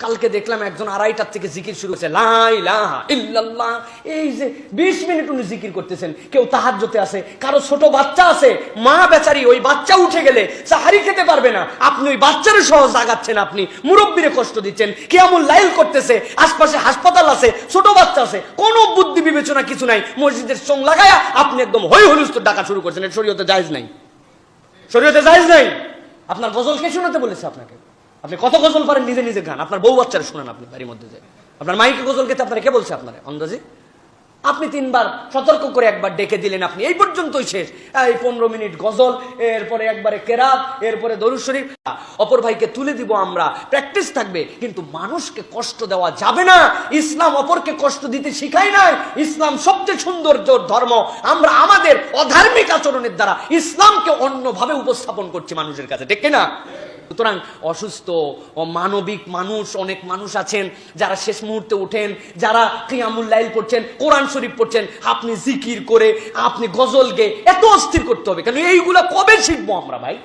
কালকে দেখলাম একজন 2:30টার থেকে জিকির শুরু করেছে, লা ইলাহা ইল্লাল্লাহ। এই যে 20 মিনিট উনি জিকির করতেছেন। কেউ তাহাজ্জুদে আছে, কারো ছোট বাচ্চা আছে, মা বেচারি ওই বাচ্চা উঠে গেলে সাহারি খেতে পারবে না, আপনি ওই বাচ্চারে সহ জাগাচ্ছেন, আপনি মুরব্বিরে কষ্ট দিচ্ছেন, কিয়ামুল লাইল করতেছে, আশপাশে হাসপাতাল আছে, ছোট বাচ্চা আছে, কোনো বুদ্ধি বিবেচনা কিছু নাই, মসজিদের সং লাগায়া আপনি একদম হই হুলস্থুল ডাকা শুরু করছেন। এটা শরীয়তে জায়েজ নাই, শরীয়তে জায়েজ নাই। আপনার গজল কে শোনাতে বলেছে আপনাকে? আপনি কত গজল পারেন নিজে নিজে গান, আপনার বউ বাচ্চারা শোনান আপনি বাড়ির মধ্যে যায়, আপনার মাইকে গজল গেতে আপনারা কে বলছে? আপনারা অন্দাজে আপনি 3 বার সতর্ক করে একবার ডেকে দিলেন, আপনি এই পর্যন্তই শেষ। এই 15 মিনিট গজল, এরপরে একবারে কেরাত, এরপরে দরুদ শরীফ। অপর ভাইকে তুলে দিব আমরা, প্র্যাকটিস থাকবে, কিন্তু মানুষকে কষ্ট দেওয়া যাবে না। ইসলাম অপরকে কষ্ট দিতে শিখায় নাই। ইসলাম সবচেয়ে সুন্দর ধর্ম। আমরা আমাদের অধার্মিক আচরণের দ্বারা ইসলামকে অন্যভাবে উপস্থাপন করছি মানুষের কাছে, ঠিক না? সুতরাং অসুস্থ ও মানবিক মানুষ, অনেক মানুষ আছেন যারা শেষ মুহূর্তে উঠেন, যারা কিয়ামুল লাইল পড়ছেন, কোরআন শরীফ পড়ছেন, আপনি জিকির করে, আপনি গজল গেয়ে এত অস্থির করতে হবে কেন? এইগুলা কবে শিখবো আমরা ভাই?